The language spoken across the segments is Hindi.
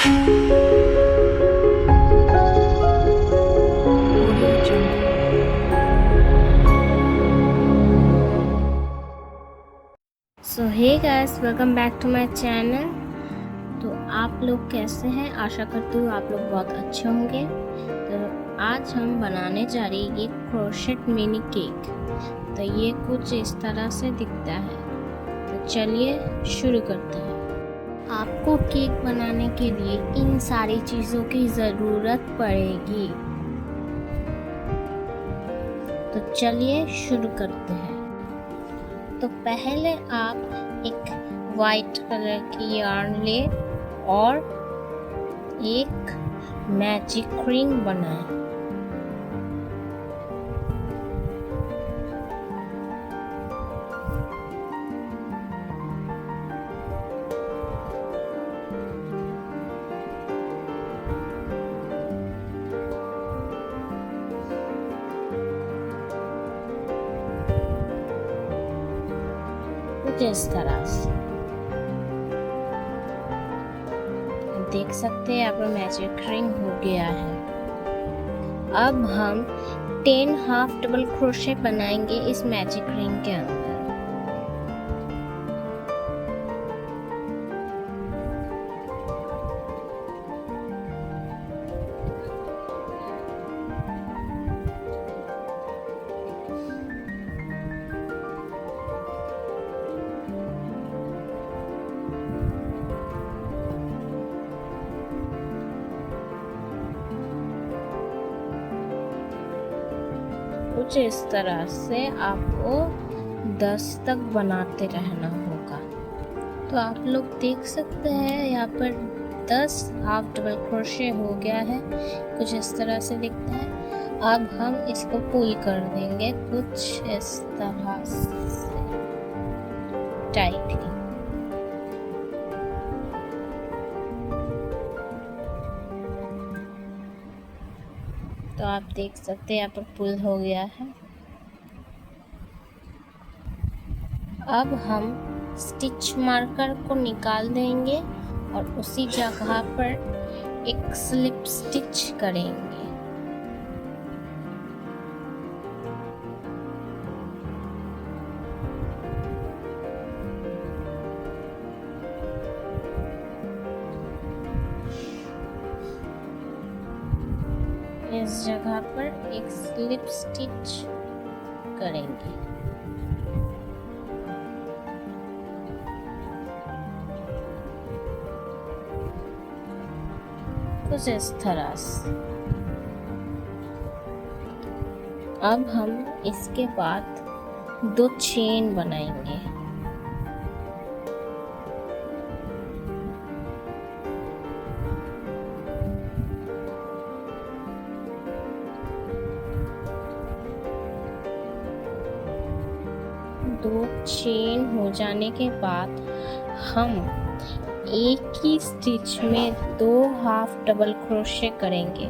So hey guys, welcome back to my channel. तो आप लोग कैसे हैं? आशा करती हूँ आप लोग बहुत अच्छे होंगे। तो आज हम बनाने जा रहे हैं ये क्रोशेट मिनी केक। तो ये कुछ इस तरह से दिखता है। तो चलिए शुरू करते हैं। आपको केक बनाने के लिए इन सारी चीज़ों की ज़रूरत पड़ेगी। तो चलिए शुरू करते हैं। तो पहले आप एक वाइट कलर की यार्न ले और एक मैजिक रिंग बनाएं। कुछ इस तरह से देख सकते हैं, अब मैजिक रिंग हो गया है। अब हम 10 हाफ डबल क्रोशे बनाएंगे इस मैजिक रिंग के अंदर। कुछ इस तरह से आपको 10 तक बनाते रहना होगा। तो आप लोग देख सकते हैं यहाँ पर 10 हाफ डबल क्रोशे हो गया है। कुछ इस तरह से दिखता है। अब हम इसको पुल कर देंगे कुछ इस तरह से टाइटली। तो आप देख सकते हैं यहाँ पर पुल हो गया है। अब हम स्टिच मार्कर को निकाल देंगे और उसी जगह पर एक स्लिप स्टिच करेंगे। इस जगह पर एक स्लिप स्टिच करेंगे। कुछ इस तरह से। अब हम इसके बाद 2 चेन बनाएंगे। दो चेन हो जाने के बाद हम एक ही स्टिच में 2 हाफ डबल क्रोशे करेंगे।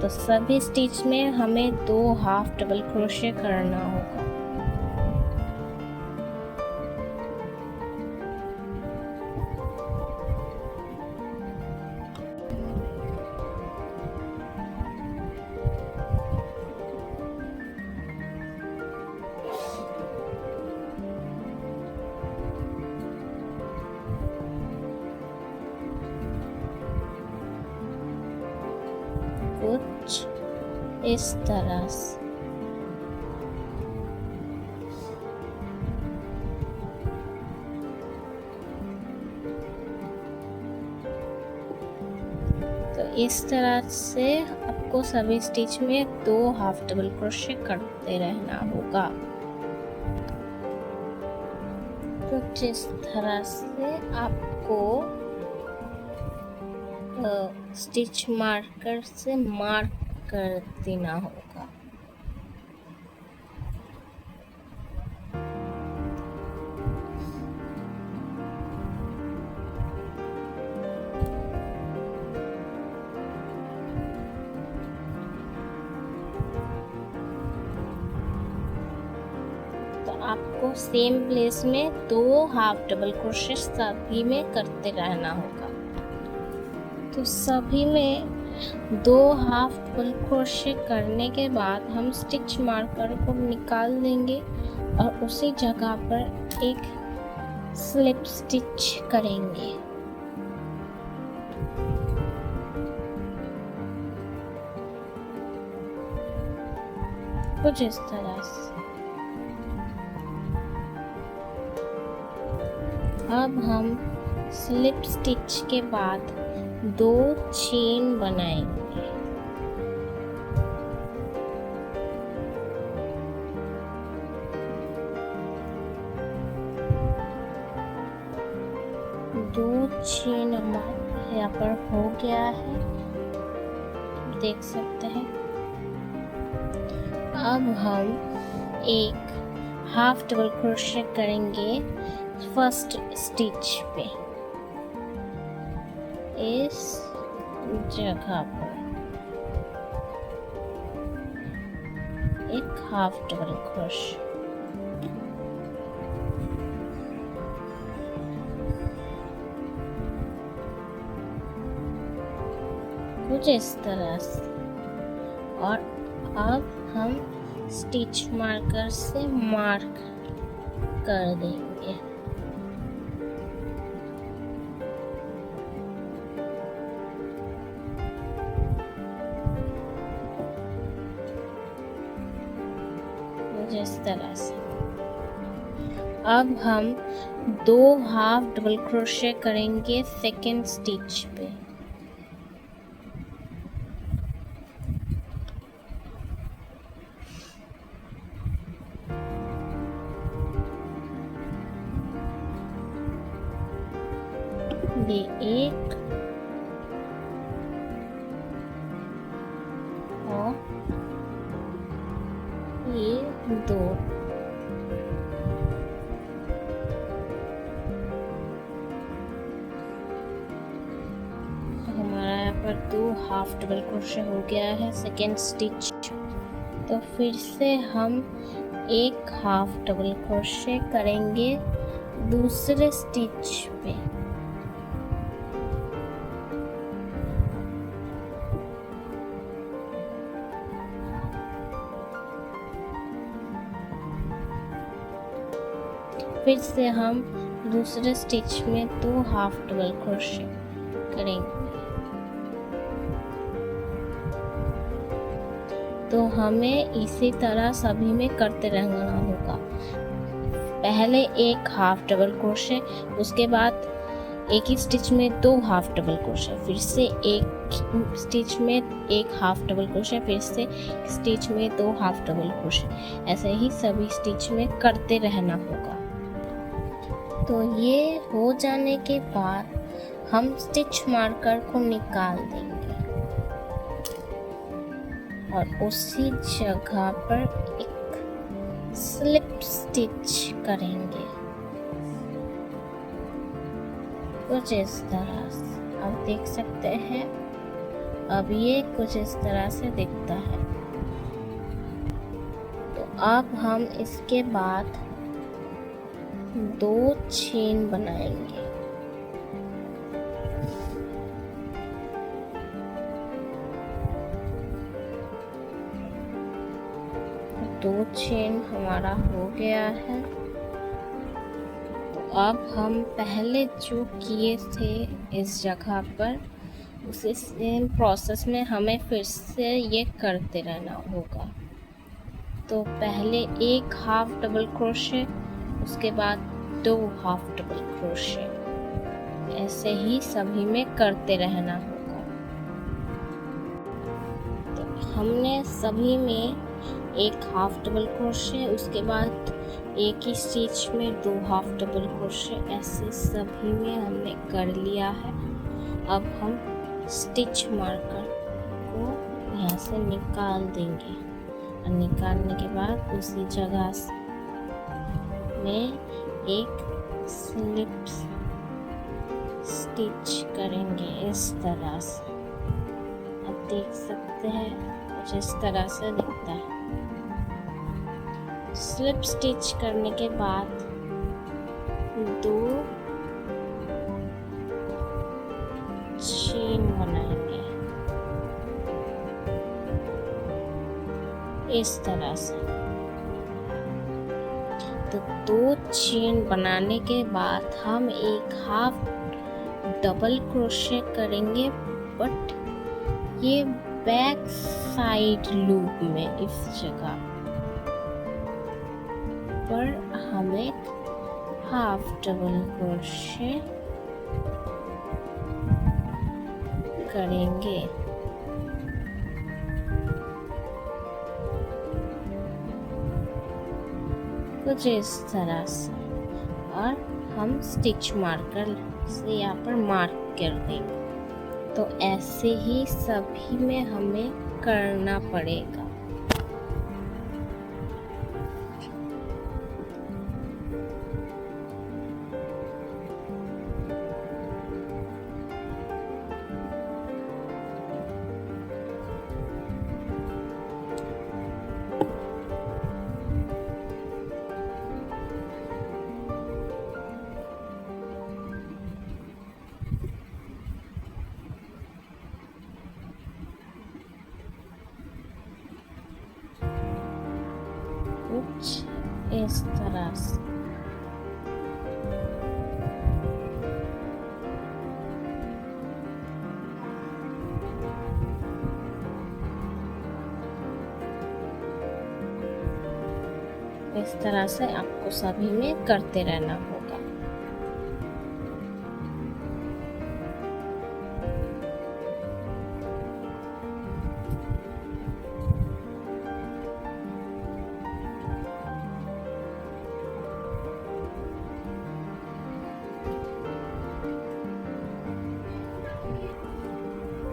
तो सभी स्टिच में हमें 2 हाफ डबल क्रोशे करना होगा। कुछ इस तरह से। तो इस तरह से आपको सभी स्टिच में 2 हाफ डबल क्रोशे करते रहना होगा। कुछ इस तरह से आपको स्टिच मार्कर से मार्क कर देना होगा। तो आपको सेम प्लेस में 2 हाफ डबल क्रोशे सभी में करते रहना होगा। तो सभी में 2 हाफ डबल क्रोशे करने के बाद हम स्टिच मार्कर को निकाल देंगे और उसी जगह पर एक स्लिप स्टिच करेंगे। कुछ इस तरह से। अब हम स्लिप स्टिच के बाद 2 चेन बनाएंगे। दो चेन हमारा यहाँ पर हो गया है, देख सकते हैं। अब हम एक हाफ डबल क्रोशे करेंगे फर्स्ट स्टिच पे, इस जगह पर एक हाफ डबल क्रोशे। कुछ इस तरह से। और अब हम स्टिच मार्कर से मार्क कर देंगे। इस तरह से। अब हम 2 हाफ डबल क्रोशे करेंगे सेकेंड स्टिच पे। ये एक और ये 2। हमारा यहाँ पर 2 हाफ डबल क्रोशे हो गया है सेकेंड स्टिच। तो फिर से हम एक हाफ डबल क्रोशे करेंगे दूसरे स्टिच पे। फिर से हम दूसरे स्टिच में 2 हाफ डबल क्रोशे करेंगे। तो हमें इसी तरह सभी में करते रहना होगा। पहले एक हाफ डबल क्रोशे, उसके बाद एक ही स्टिच में 2 हाफ डबल क्रोशे, फिर से एक स्टिच में 1 हाफ डबल क्रोशे, फिर से स्टिच में 2 हाफ डबल क्रोशे। ऐसे ही सभी स्टिच में करते रहना होगा। तो ये हो जाने के बाद हम स्टिच मार्कर को निकाल देंगे और उसी जगह पर एक स्लिप स्टिच करेंगे कुछ इस तरह से। आप देख सकते हैं अब ये कुछ इस तरह से दिखता है। तो अब हम इसके बाद 2 चेन बनाएंगे। दो चेन हमारा हो गया है। तो अब हम पहले जो किए थे इस जगह पर, उसी सेम प्रोसेस में हमें फिर से ये करते रहना होगा। तो पहले एक हाफ डबल क्रोशे, उसके बाद 2 हाफ डबल क्रोशे, ऐसे ही सभी में करते रहना होगा। तो हमने सभी में 1 हाफ डबल क्रोशे, उसके बाद एक ही स्टिच में 2 हाफ डबल क्रोशे, ऐसे सभी में हमने कर लिया है। अब हम स्टिच मार्कर को यहाँ से निकाल देंगे और निकालने के बाद उसी जगह में एक स्लिप स्टिच करेंगे इस तरह से। आप देख सकते हैं कुछ इस तरह से दिखता है। स्लिप स्टिच करने के बाद 2 चेन चेन बनाएंगे इस तरह से। तो 2 चेन बनाने के बाद हम एक हाफ डबल क्रोशे करेंगे, बट ये बैक साइड लूप में इस जगह पर हम एक हाफ डबल क्रोशे करेंगे। कुछ इस तरह से, और हम स्टिच मार्कर से यहाँ पर मार्क कर देंगे। तो ऐसे ही सभी में हमें करना पड़ेगा। कुछ इस तरह से। इस तरह से आपको सभी में करते रहना होगा।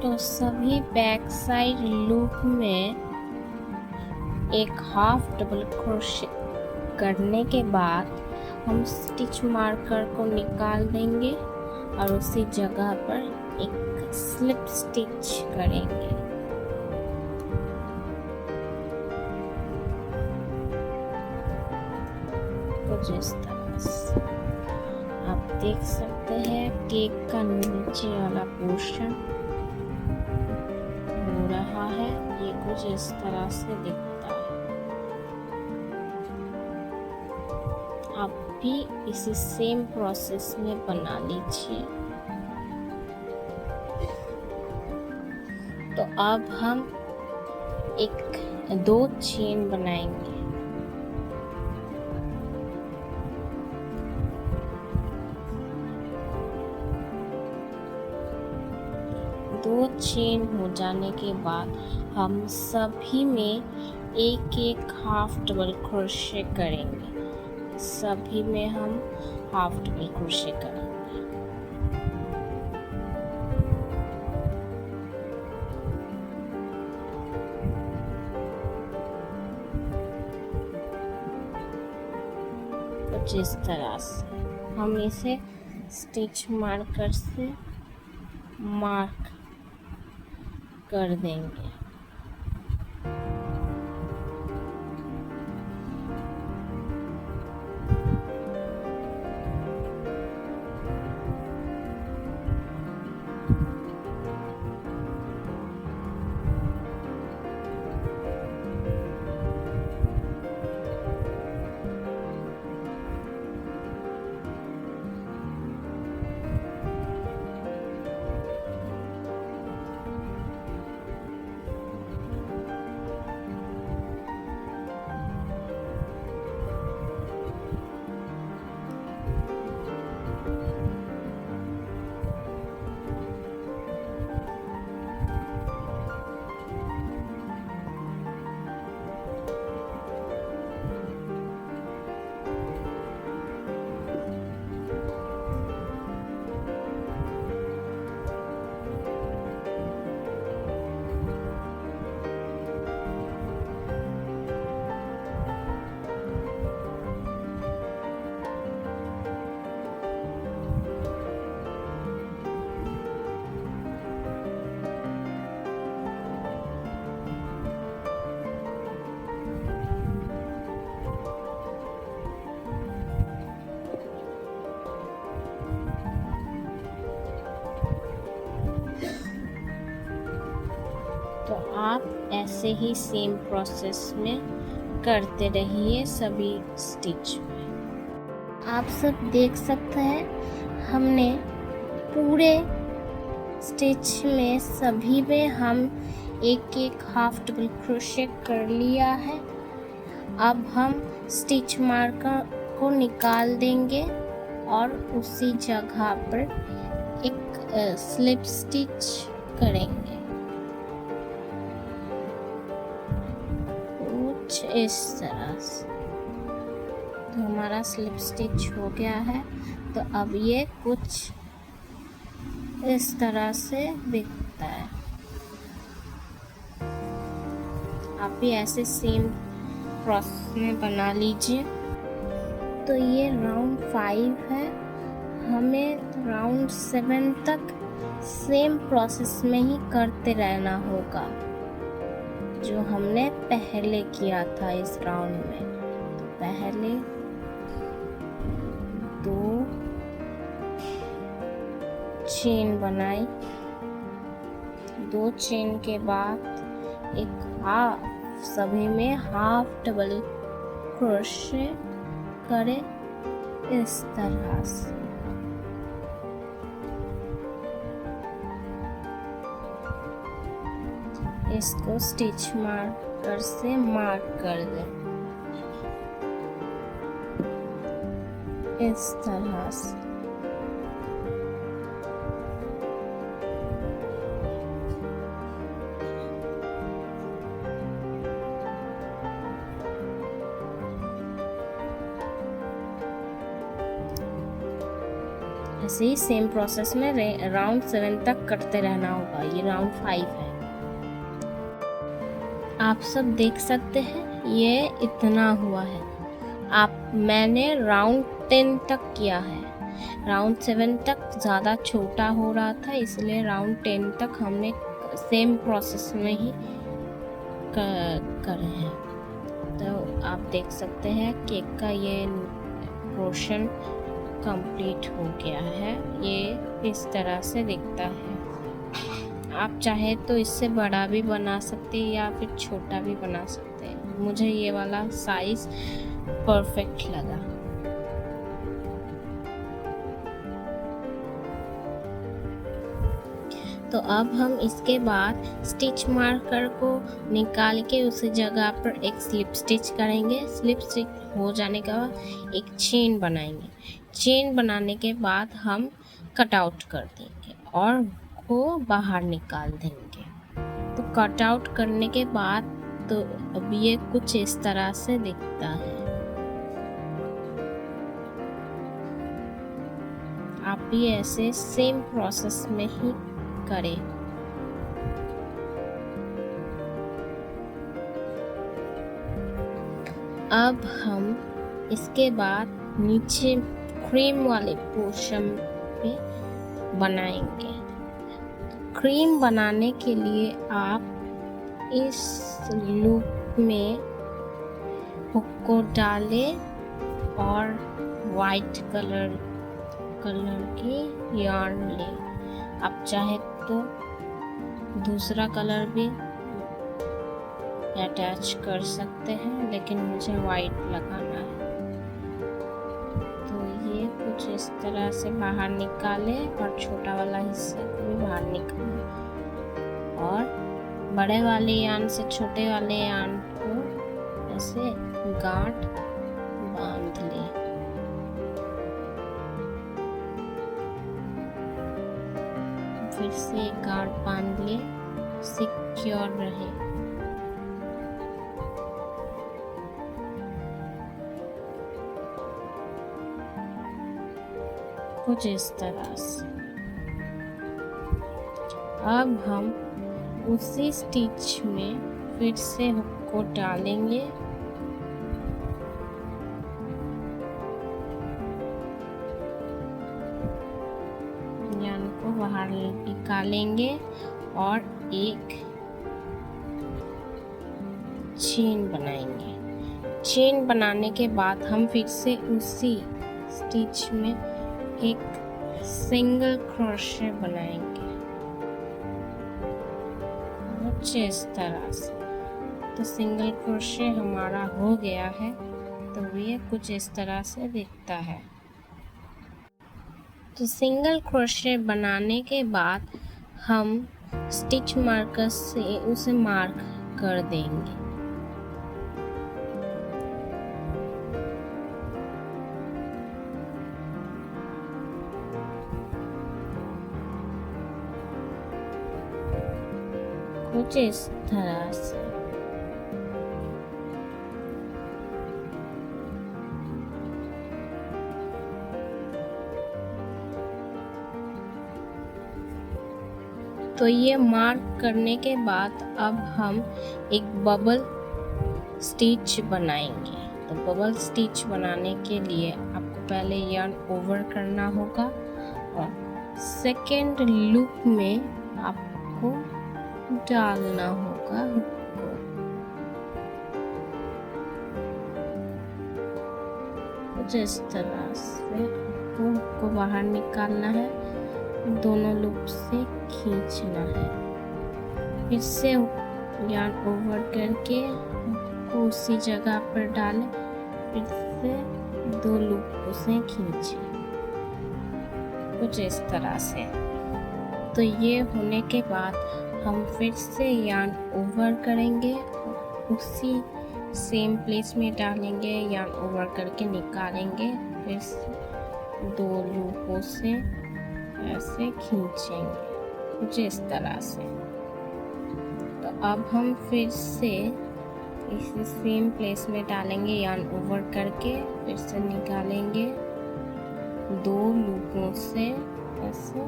तो सभी बैक साइड लूप में एक हाफ डबल क्रोशे करने के बाद हम स्टिच मार्कर को निकाल देंगे और उसी जगह पर एक स्लिप स्टिच करेंगे। कुछ इस तरह से आप देख सकते हैं केक का नीचे वाला पोर्शन हो रहा है। ये कुछ इस तरह से दिखता है। आप भी इसी सेम प्रोसेस में बना लीजिए। तो अब हम एक 2 चेन बनाएंगे। दो चेन हो जाने के बाद हम सभी में एक हाफ डबल क्रोशे करेंगे। सभी में हम हाफ डबल क्रोशे करेंगे। कुछ इस तरह से हम इसे स्टिच मार्कर से मार्क कर देंगे। तो आप ऐसे ही सेम प्रोसेस में करते रहिए सभी स्टिच में। आप सब देख सकते हैं हमने पूरे स्टिच में सभी में हम एक एक हाफ डबल क्रोशे कर लिया है। अब हम स्टिच मार्कर को निकाल देंगे और उसी जगह पर एक स्लिप स्टिच करेंगे कुछ इस तरह से। तो हमारा स्लिप स्टिच हो गया है। तो अब ये कुछ इस तरह से दिखता है। आप भी ऐसे सेम प्रोसेस में बना लीजिए। तो ये राउंड 5 है, हमें राउंड 7 तक सेम प्रोसेस में ही करते रहना होगा जो हमने पहले किया था इस राउंड में। तो पहले 2 चेन बनाई, 2 चेन के बाद एक हाफ, सभी में हाफ डबल क्रोशे करें इस तरह से। इसको स्टिच मार्कर से मार्क कर दें इस तरह से। ऐसे ही सेम प्रोसेस में राउंड 7 तक करते रहना होगा। ये राउंड 5 है। आप सब देख सकते हैं ये इतना हुआ है। मैंने राउंड 10 तक किया है। राउंड 7 तक ज़्यादा छोटा हो रहा था, इसलिए राउंड 10 तक हमने सेम प्रोसेस में ही करे हैं। तो आप देख सकते हैं केक का ये पोर्शन कंप्लीट हो गया है। ये इस तरह से दिखता है। आप चाहे तो इससे बड़ा भी बना सकते हैं या फिर छोटा भी बना सकते हैं। मुझे ये वाला साइज परफेक्ट लगा। तो अब हम इसके बाद स्टिच मार्कर को निकाल के उसी जगह पर एक स्लिप स्टिच करेंगे। स्लिप स्टिच हो जाने के बाद एक चेन बनाएंगे। चेन बनाने के बाद हम कट आउट कर देंगे और को बाहर निकाल देंगे। तो कट आउट करने के बाद तो अब ये कुछ इस तरह से दिखता है। आप भी ऐसे सेम प्रोसेस में ही करें। अब हम इसके बाद नीचे क्रीम वाले पोर्शन पे बनाएंगे। क्रीम बनाने के लिए आप इस लूप में हुक को डालें और वाइट कलर की यार्न लें। आप चाहे तो दूसरा कलर भी अटैच कर सकते हैं, लेकिन मुझे वाइट लगाना है। तो ये कुछ इस तरह से बाहर निकालें और छोटा वाला हिस्सा को भी बाहर निकालें और बड़े वाले यार्न से छोटे वाले यार्न को ऐसे गांठ बांध लें। फिर से गांठ बांध लें, सिक्योर रहे। कुछ इस तरह से। अब हम उसी स्टिच में फिर से हुक को डालेंगे यार्न को बाहर निकालेंगे और एक चेन बनाएंगे। चेन बनाने के बाद हम फिर से उसी स्टिच में एक सिंगल क्रोशे बनाएंगे और कुछ इस तरह से। तो सिंगल क्रोशे हमारा हो गया है। तो ये कुछ इस तरह से दिखता है। तो सिंगल क्रोशे बनाने के बाद हम स्टिच मार्कर से उसे मार्क कर देंगे। कुछ इस तरह से। तो ये मार्क करने के बाद अब हम एक बबल स्टिच बनाएंगे। तो बबल स्टिच बनाने के लिए आपको पहले यार्न ओवर करना होगा और सेकेंड लूप में आपको डालना होगा हुक को। कुछ इस तरह से आपको हुक को बाहर निकालना है, दोनों लूप से खींचना है। फिर से यार्न ओवर करके उसी जगह पर डालें, फिर से 2 लूप से खींचें। कुछ इस तरह से। तो ये होने के बाद हम फिर से यार्न ओवर करेंगे, उसी सेम प्लेस में डालेंगे, यार्न ओवर करके निकालेंगे, फिर से 2 लूपों से ऐसे खींचेंगे कुछ इस तरह से। तो अब हम फिर से इसी सेम प्लेस में डालेंगे, यार्न ओवर करके फिर से निकालेंगे, 2 लूपों से ऐसे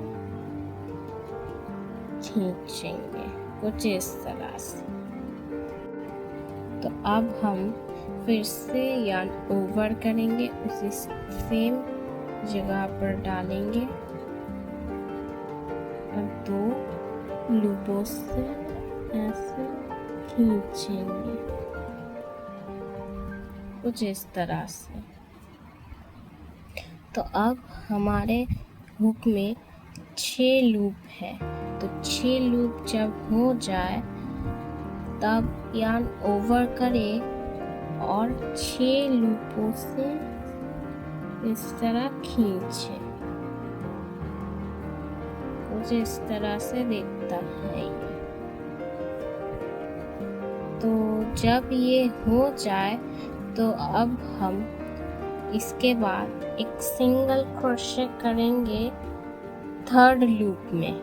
खींचेंगे कुछ इस तरह से। तो अब हम फिर से यार्न ओवर करेंगे, उसी सेम जगह पर डालेंगे और 2 लूपों से ऐसे खींचेंगे कुछ इस तरह से। तो अब हमारे हुक में 6 लूप है। तो 6 लूप जब हो जाए तब यार्न ओवर करें और 6 लूपों से इस तरह खींचे। कुछ इस तरह से दिखता है ये। तो जब ये हो जाए तो अब हम इसके बाद एक सिंगल क्रोशे करेंगे 3rd लूप में।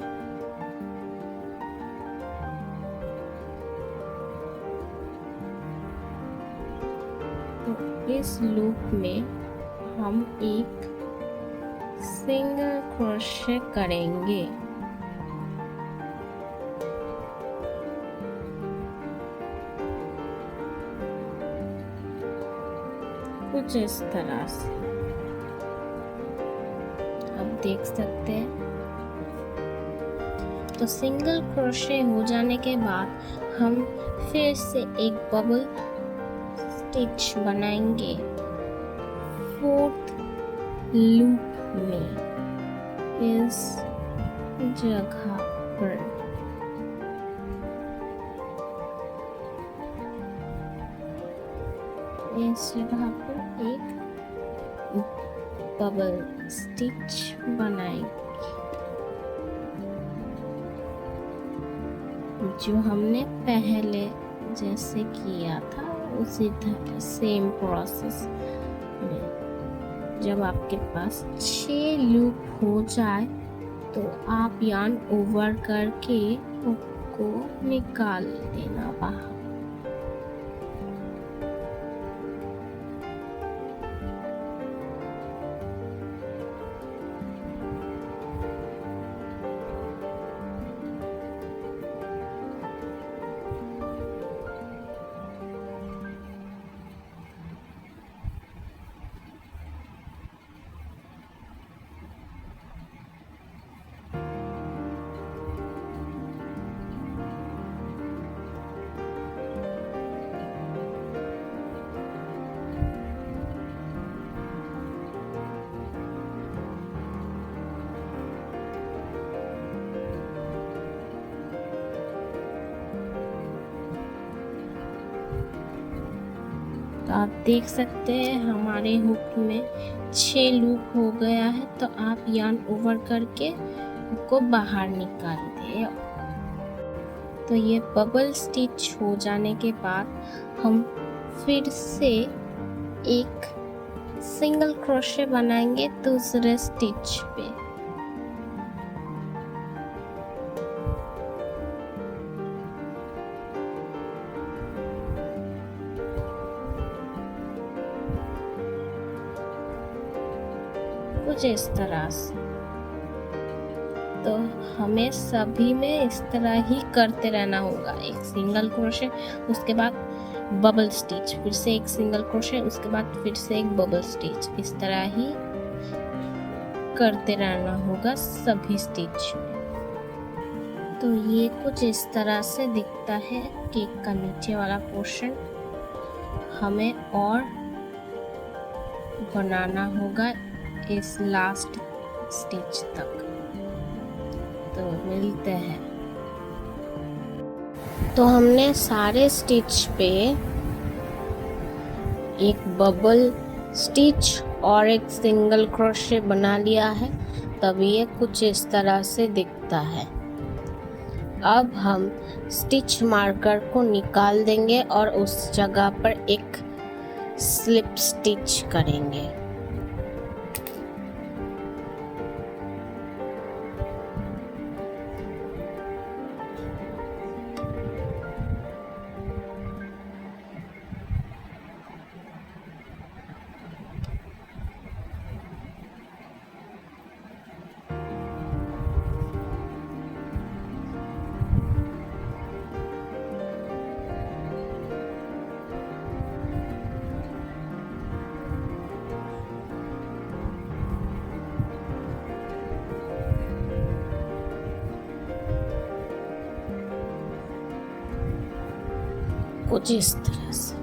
तो इस लूप में हम एक सिंगल क्रोशे करेंगे। कुछ इस तरह से आप देख सकते हैं। तो सिंगल क्रोशे हो जाने के बाद हम फिर से एक बबल स्टिच बनाएंगे 4th लूप में इस जगह पर। इस जगह पर एक बबल स्टिच बनाएंगे जो हमने पहले जैसे किया था उसी सेम प्रोसेस में। जब आपके पास 6 लूप हो जाए तो आप यार्न ओवर करके हुक को निकाल देना बाहर। तो आप देख सकते हैं हमारे हुक में 6 लूप हो गया है। तो आप यार्न ओवर करके उसको बाहर निकाल दें। तो ये बबल स्टिच हो जाने के बाद हम फिर से एक सिंगल क्रोशे बनाएंगे दूसरे स्टिच पे। कुछ इस तरह से। तो हमें सभी में इस तरह ही करते रहना होगा। एक सिंगल क्रोशे, उसके बाद बबल स्टिच, फिर से एक सिंगल क्रोशे, उसके बाद फिर से एक बबल स्टिच। इस तरह ही करते रहना होगा सभी स्टिच में। तो ये कुछ इस तरह से दिखता है। केक का नीचे वाला पोर्शन हमें और बनाना होगा इस लास्ट स्टिच तक। तो मिलते हैं। तो हमने सारे स्टिच पे एक बबल स्टिच और एक सिंगल क्रोशे बना लिया है। तब ये कुछ इस तरह से दिखता है। अब हम स्टिच मार्कर को निकाल देंगे और उस जगह पर एक स्लिप स्टिच करेंगे। कुछ इस तरह से।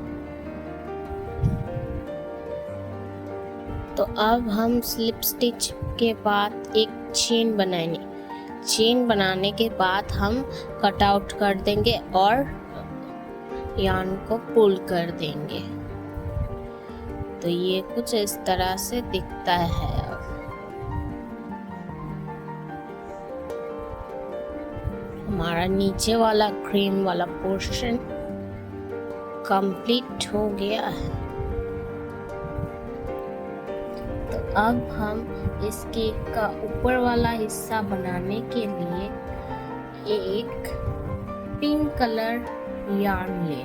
तो अब हम स्लिप स्टिच के बाद एक चेन बनाएंगे। चेन बनाने के बाद हम कट आउट कर देंगे और यार्न को पुल कर देंगे। तो ये कुछ इस तरह से दिखता है। हमारा नीचे वाला क्रीम वाला पोर्शन कंप्लीट हो गया है। तो अब हम इस केक का ऊपर वाला हिस्सा बनाने के लिए एक पिंक कलर यार्न ले।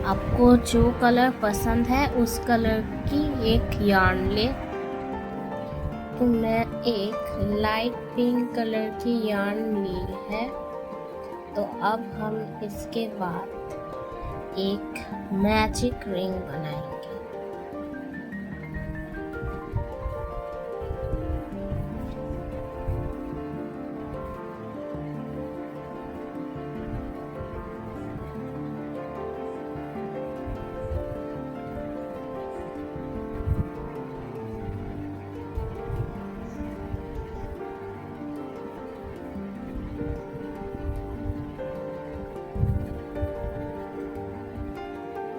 आपको जो कलर पसंद है उस कलर की एक यार्न ले। तो मैं एक लाइट पिंक कलर की यार्न ली है। तो अब हम इसके बाद एक मैजिक रिंग बनाएंगे।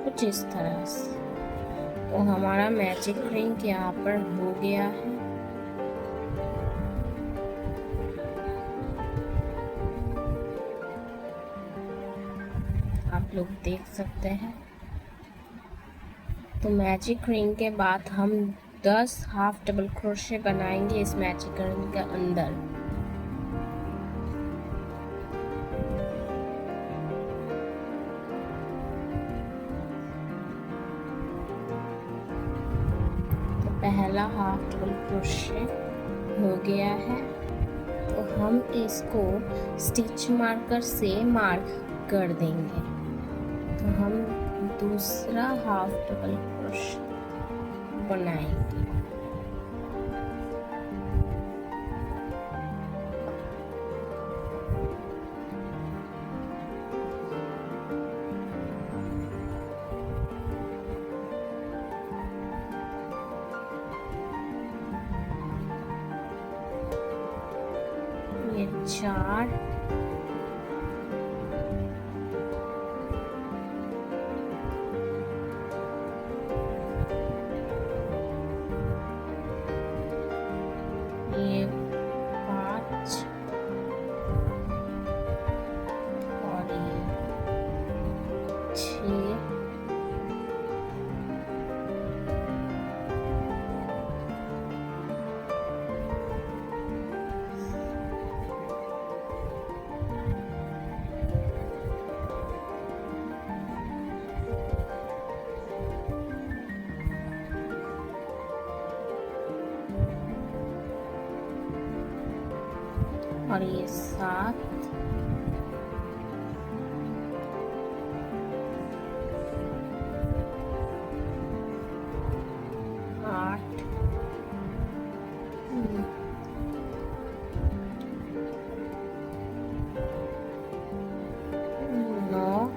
कुछ इस तरह से। तो हमारा मैजिक रिंग यहाँ पर हो गया है। आप लोग देख सकते हैं। तो मैजिक रिंग के बाद हम 10 हाफ डबल क्रोशे बनाएंगे इस मैजिक रिंग के अंदर। पहला हाफ डबल क्रोशे हो गया है। तो हम इसको स्टिच मार्कर से मार्क कर देंगे। तो हम दूसरा हाफ डबल क्रोशे बनाएंगे। ये 4 , और ये 7, 8, 9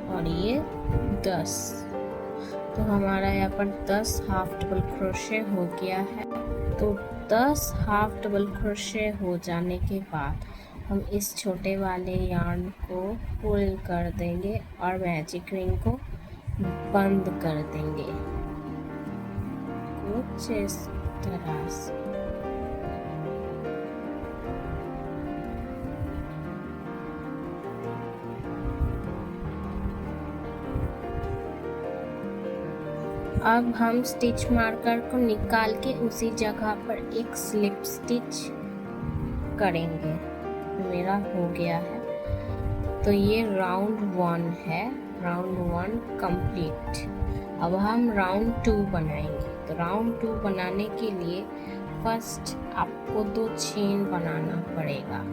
और ये 10। तो हमारा यहाँ पर 10 हाफ डबल क्रोशे हो गया है। तो 10 हाफ डबल क्रोशे हो जाने के बाद हम इस छोटे वाले यार्न को पुल कर देंगे और मैजिक रिंग को बंद कर देंगे कुछ इस तरह से। अब हम स्टिच मार्कर को निकाल के उसी जगह पर एक स्लिप स्टिच करेंगे। मेरा हो गया है। तो ये राउंड 1 है, राउंड 1 कंप्लीट। अब हम राउंड 2 बनाएंगे। तो राउंड 2 बनाने के लिए फर्स्ट आपको 2 चेन बनाना पड़ेगा।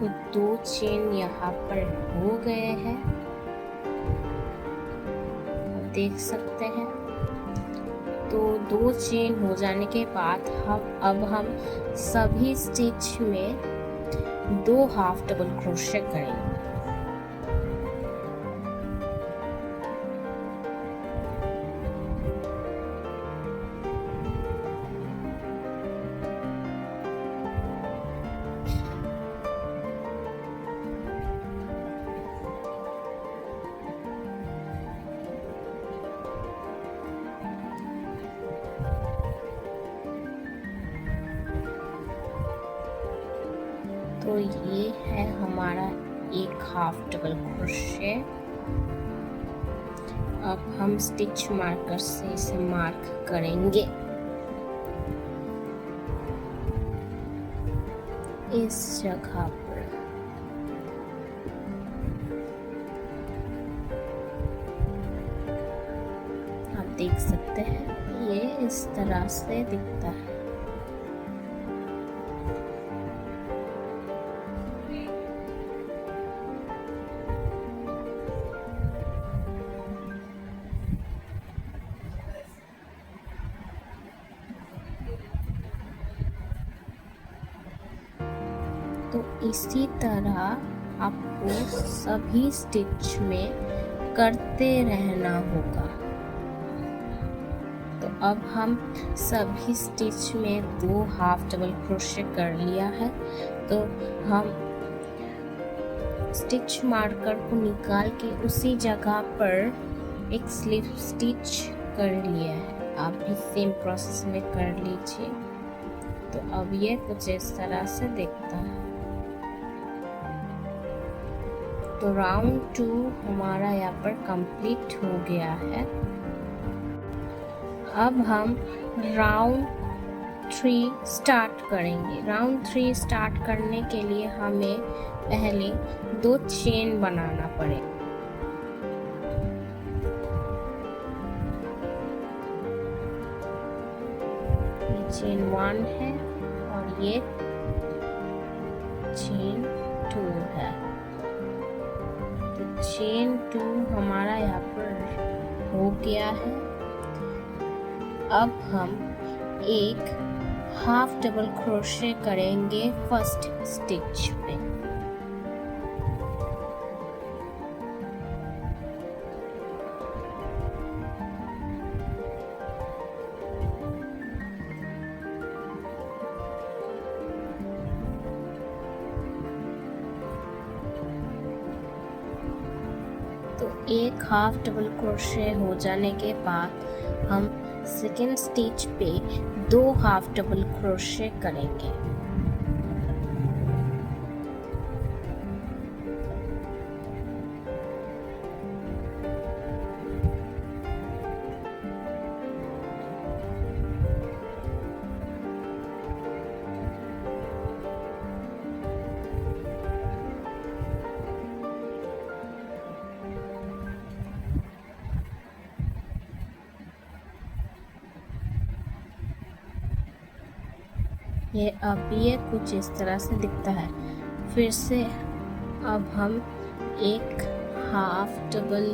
तो 2 चेन यहाँ पर हो गए हैं, देख सकते हैं। तो 2 चेन हो जाने के बाद अब हम सभी स्टिच में 2 हाफ डबल क्रोशे करेंगे। तो ये है हमारा एक हाफ डबल क्रोशे। अब हम स्टिच मार्कर से इसे मार्क करेंगे इस जगह पर। आप देख सकते हैं ये इस तरह से दिखता है। तो इसी तरह आपको सभी स्टिच में करते रहना होगा। तो अब हम सभी स्टिच में 2 हाफ डबल क्रोशे कर लिया है। तो हम स्टिच मार्कर को निकाल के उसी जगह पर एक स्लिप स्टिच कर लिया है। आप भी सेम प्रोसेस में कर लीजिए। तो अब ये कुछ इस तरह से दिखता है। तो राउंड 2 हमारा यहाँ पर कंप्लीट हो गया है। अब हम राउंड 3 स्टार्ट करेंगे। राउंड 3 स्टार्ट करने के लिए हमें पहले 2 चेन बनाना पड़ेगा। ये चेन 1 है और ये चेन 2 है। चेन 2 हमारा यहाँ पर हो गया है। अब हम एक हाफ डबल क्रोशे करेंगे फर्स्ट स्टिच पे। तो एक हाफ डबल क्रोशे हो जाने के बाद हम सेकेंड स्टिच पे 2 हाफ डबल क्रोशे करेंगे। ये कुछ इस तरह से दिखता है। फिर से अब हम एक हाफ डबल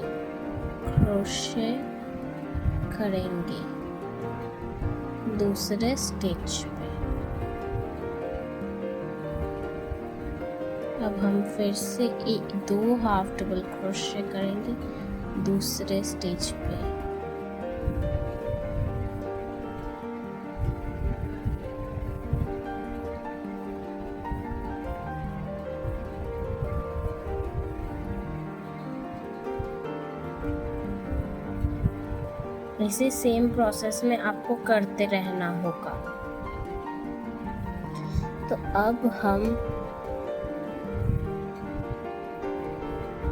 क्रोशे करेंगे दूसरे स्टिच पे। अब हम फिर से दो हाफ डबल क्रोशे करेंगे दूसरे स्टिच पे। इसी सेम प्रोसेस में आपको करते रहना होगा। तो अब हम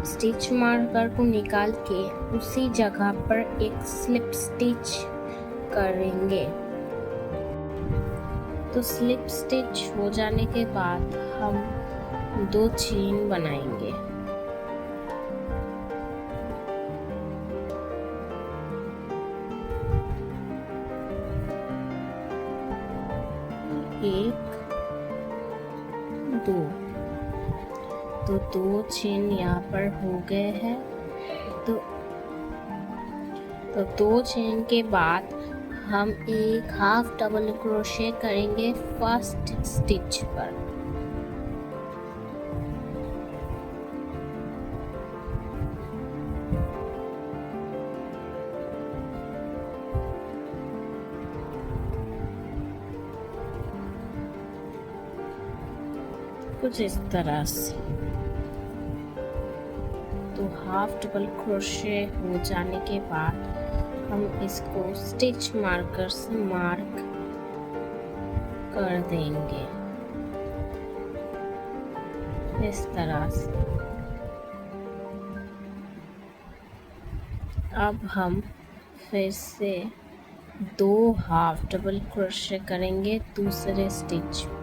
स्टिच मार्कर को निकाल के उसी जगह पर एक स्लिप स्टिच करेंगे। तो स्लिप स्टिच हो जाने के बाद हम 2 चेन बनाएंगे। एक, दो, तो 2 चेन यहाँ पर हो गए हैं। तो 2 चेन के बाद हम एक हाफ डबल क्रोशे करेंगे फर्स्ट स्टिच पर। कुछ इस तरह से। तो हाफ डबल क्रोशे हो जाने के बाद हम इसको स्टिच मार्कर से मार्क कर देंगे इस तरह से। अब हम फिर से 2 हाफ डबल क्रोशे करेंगे दूसरे स्टिच पे।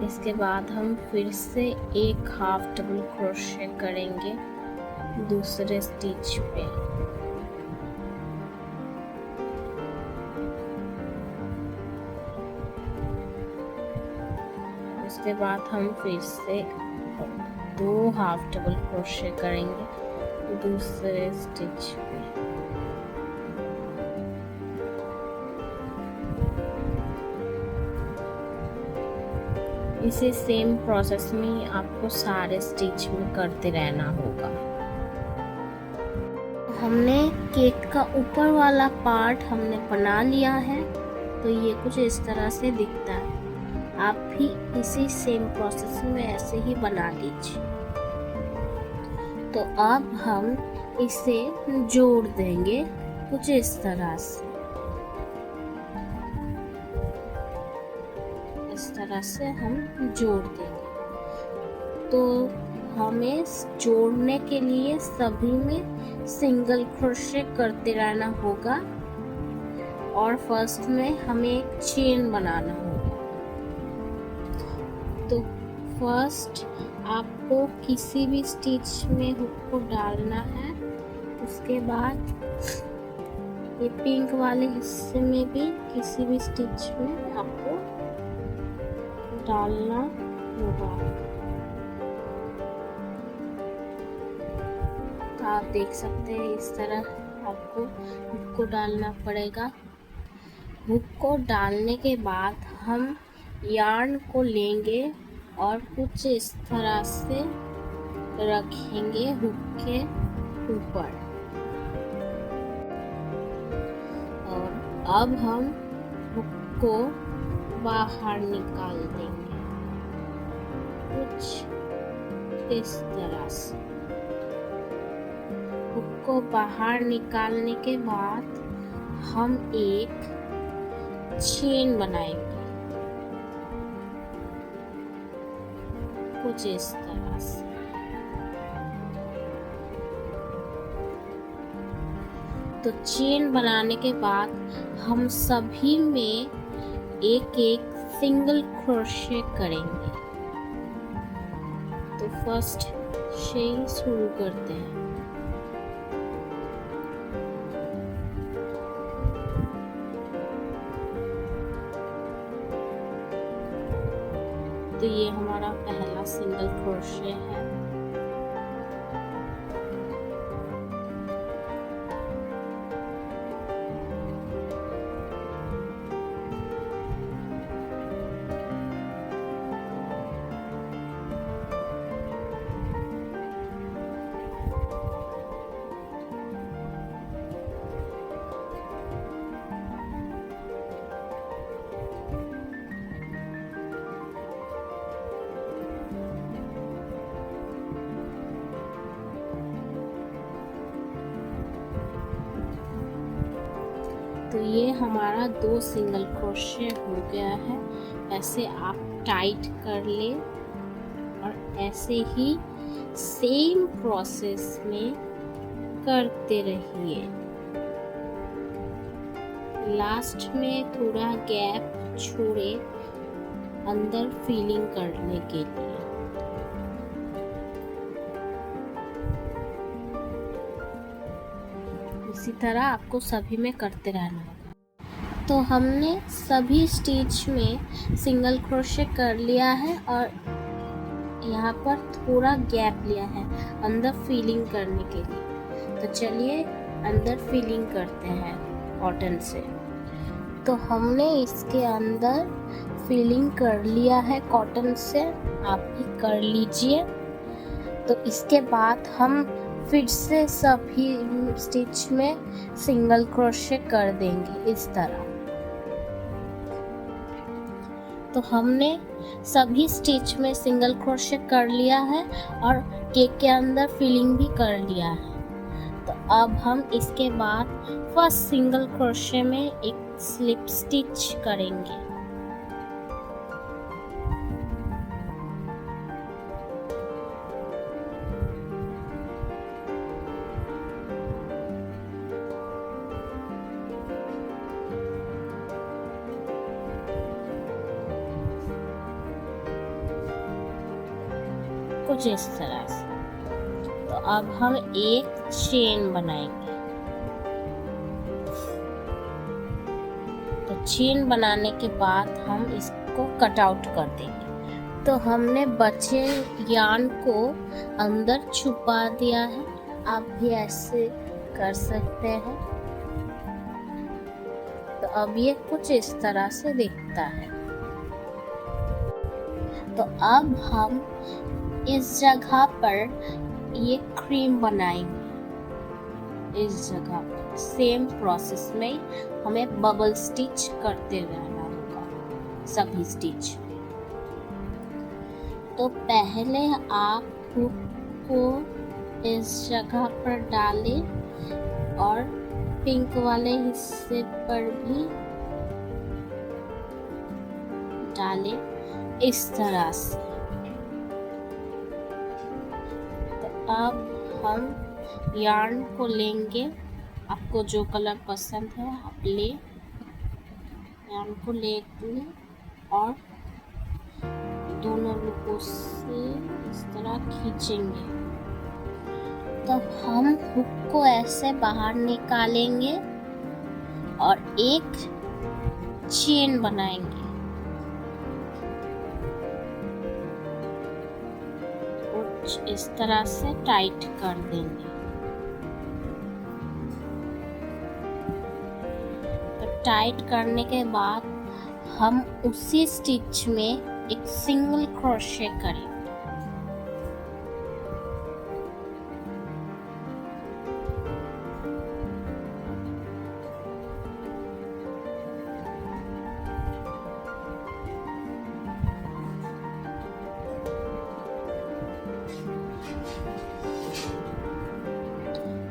इसके बाद हम फिर से एक हाफ डबल क्रोशे करेंगे दूसरे स्टिच पे। उसके बाद हम फिर से 2 हाफ डबल क्रोशे करेंगे दूसरे स्टिच पे। इसे सेम प्रोसेस में आपको सारे स्टिच में करते रहना होगा। हमने केक का ऊपर वाला पार्ट हमने बना लिया है। तो ये कुछ इस तरह से दिखता है। आप भी इसी सेम प्रोसेस में ऐसे ही बना लीजिए। तो अब हम इसे जोड़ देंगे कुछ इस तरह से। इस तरह से हम जोड़ देंगे। तो हमें जोड़ने के लिए सभी में सिंगल क्रोशे करते रहना होगा और फर्स्ट में हमें एक चेन बनाना होगा। तो फर्स्ट आपको किसी भी स्टिच में हुक को डालना है। उसके बाद ये पिंक वाले हिस्से में भी किसी भी स्टिच में आपको डालना होगा। तो आप देख सकते हैं इस तरह आपको हुक को डालना पड़ेगा। हुक को डालने के बाद हम यार्न को लेंगे और कुछ इस तरह से रखेंगे हुक के ऊपर। और अब हम हुक को बाहर निकाल देंगे कुछ इस तरह से। हुक को बाहर निकालने के बाद हम एक चेन बनाएंगे कुछ इस तरह से। तो चेन बनाने के बाद हम सभी में एक एक सिंगल क्रोशे करेंगे। तो फर्स्ट से शुरू करते हैं। तो ये हमारा पहला सिंगल क्रोशे है। तो ये हमारा 2 सिंगल क्रोशे हो गया है। ऐसे आप टाइट कर ले और ऐसे ही सेम प्रोसेस में करते रहिए। लास्ट में थोड़ा गैप छोड़े अंदर फिलिंग करने के लिए। इसी तरह आपको सभी में करते रहना होगा। तो हमने सभी स्टिच में सिंगल क्रोशे कर लिया है और यहाँ पर थोड़ा गैप लिया है अंदर फिलिंग करने के लिए। तो चलिए अंदर फिलिंग करते हैं कॉटन से। तो हमने इसके अंदर फिलिंग कर लिया है कॉटन से, आप भी कर लीजिए। तो इसके बाद हम फिर से सभी स्टिच में सिंगल क्रोशे कर देंगे इस तरह। तो हमने सभी स्टिच में सिंगल क्रोशे कर लिया है और केक के अंदर फिलिंग भी कर लिया है। तो अब हम इसके बाद फर्स्ट सिंगल क्रोशे में एक स्लिप स्टिच करेंगे। कुछ इस तरह से। तो अब हम एक चेन बनाएंगे। तो चेन बनाने के बाद हम इसको कट आउट कर देंगे। तो हमने बचे यार्न को अंदर छुपा दिया है। आप भी ऐसे कर सकते हैं। तो अब ये कुछ इस तरह से दिखता है। तो अब हम इस जगह पर ये क्रीम बनाएंगे। इस जगह पर सेम प्रोसेस में हमें बबल स्टिच करते रहना होगा सभी स्टिच। तो पहले आप हुक को इस जगह पर डालें और पिंक वाले हिस्से पर भी डालें इस तरह से। अब हम यार्न को लेंगे। आपको जो कलर पसंद है आप ले, यार्न को लेंगे और दोनों लुकों से इस तरह खींचेंगे। तो हम हुक को ऐसे बाहर निकालेंगे और एक चेन बनाएंगे। इस तरह से टाइट कर देंगे। तो टाइट करने के बाद हम उसी स्टिच में एक सिंगल क्रोशे करेंगे।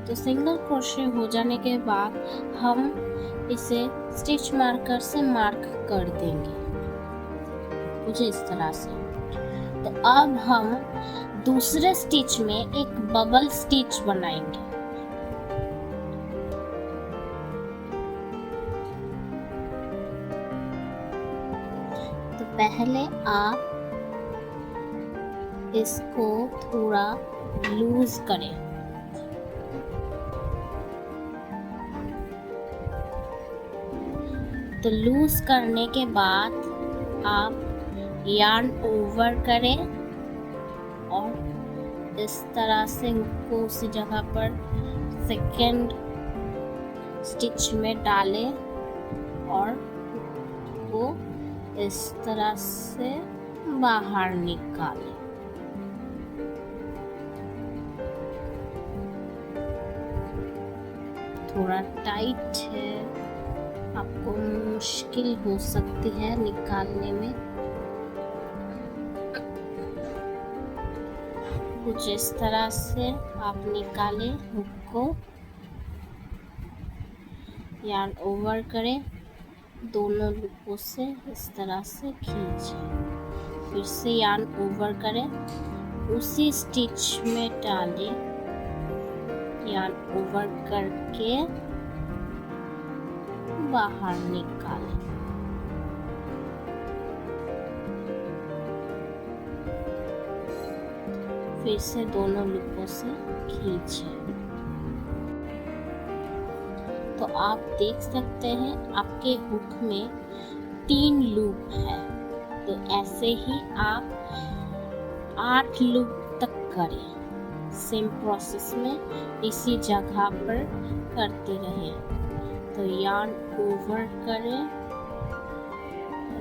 तो सिंगल क्रोशे हो जाने के बाद हम इसे स्टिच मार्कर से मार्क कर देंगे कुछ इस तरह से। तो अब हम दूसरे स्टिच में एक बबल स्टिच बनाएंगे। पहले आप इसको थोड़ा लूज करें। तो लूज करने के बाद आप यार्न ओवर करें और इस तरह से उसको उसी जगह पर सेकेंड स्टिच में डालें और वो इस तरह से बाहर निकालें। थोड़ा टाइट है, आपको मुश्किल हो सकती है निकालने में। कुछ इस तरह से आप निकालें हुक को, यार्न ओवर करें, दोनों लूपों से इस तरह से खींचें, फिर से यार्न ओवर करें, उसी स्टिच में डालें, यार्न ओवर करके बाहर निकालें। फिर से दोनों लूपों से खींचें। तो आप देख सकते हैं आपके हुक में 3 लूप है। तो ऐसे ही आप 8 लूप तक करें। सेम प्रोसेस में इसी जगह पर करते रहें। तो यार्न ओवर करें,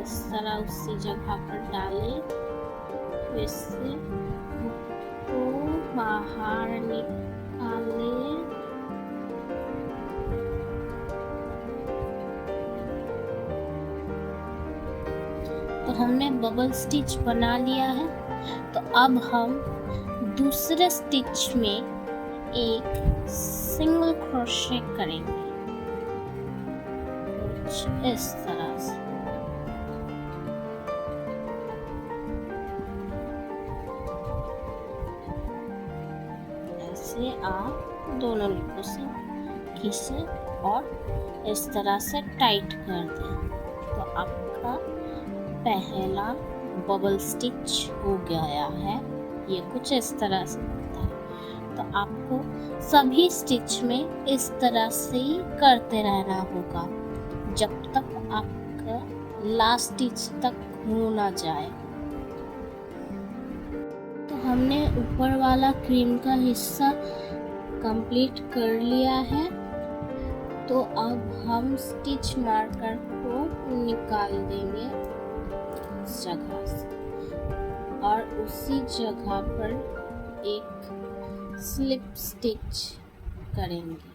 इस तरह उसी जगह पर डालें, फिर से हुक को बाहर निकालें, तो हमने बबल स्टिच बना लिया है। तो अब हम दूसरे स्टिच में एक सिंगल क्रोशे करेंगे कुछ इस तरह से। ऐसे आप दोनों लूपों से खींचे और इस तरह से टाइट कर दें। तो आपका पहला बबल स्टिच हो गया है। ये कुछ इस तरह से होता है। तो आपको सभी स्टिच में इस तरह से ही करते रहना होगा जब तक आपका लास्ट स्टिच तक हो ना जाए। तो हमने ऊपर वाला क्रीम का हिस्सा कंप्लीट कर लिया है। तो अब हम स्टिच मार्कर को निकाल देंगे इस जगह से और उसी जगह पर एक स्लिप स्टिच करेंगे।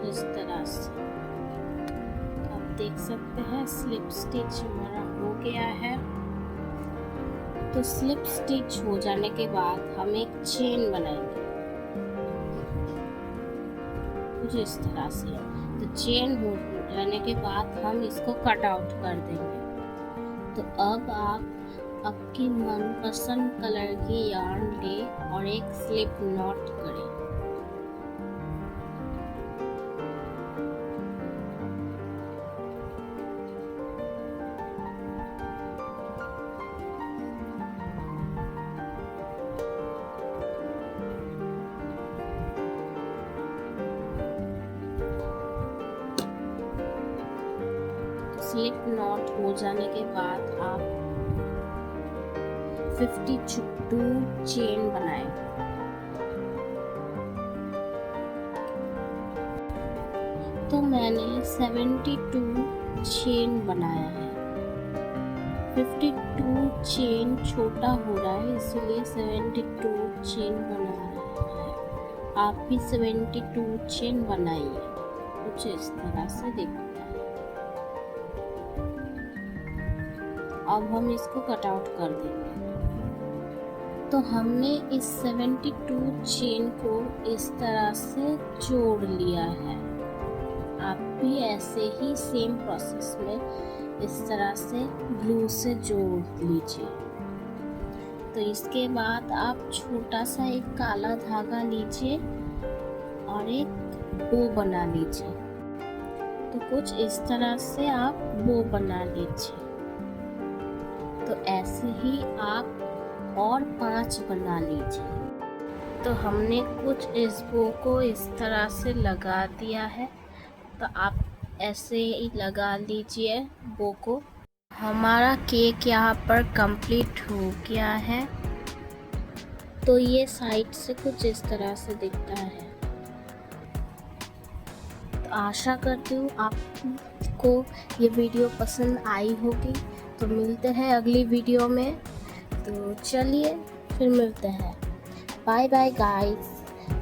इस तरह से आप देख सकते हैं स्लिप स्टिच हमारा हो गया है। तो स्लिप स्टिच हो जाने के बाद हम एक चेन बनाएंगे कुछ इस तरह से। तो चेन हो जाने के बाद हम इसको कट आउट कर देंगे। तो अब आप आपकी मनपसंद कलर की यार्न लें और एक स्लिप नॉट करें। स्लिप नॉट हो जाने के बाद आप 52 चेन बनाएं। तो मैंने 72 चेन बनाया है। 52 चेन छोटा हो रहा है इसलिए 72 चेन बना रहा है। आप भी 72 चेन बनाइए कुछ इस तरह से दिखता है। अब हम इसको कट आउट कर देंगे। तो हमने इस 72 चेन को इस तरह से जोड़ लिया है। आप भी ऐसे ही सेम प्रोसेस में इस तरह से ग्लू से जोड़ लीजिए। तो इसके बाद आप छोटा सा एक काला धागा लीजिए और एक बो बना लीजिए। तो कुछ इस तरह से आप बो बना लीजिए। तो ऐसे ही आप और 5 बना लीजिए। तो हमने कुछ इस बो को इस तरह से लगा दिया है। तो आप ऐसे ही लगा लीजिए बो को। हमारा केक यहाँ पर कंप्लीट हो गया है। तो ये साइड से कुछ इस तरह से दिखता है। तो आशा करती हूँ आपको ये वीडियो पसंद आई होगी। तो मिलते हैं अगली वीडियो में। तो चलिए फिर मिलते हैं। Bye bye guys.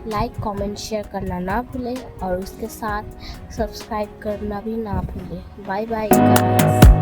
Like comment share करना ना भूलें और उसके साथ सब्सक्राइब करना भी ना भूलें। Bye bye guys.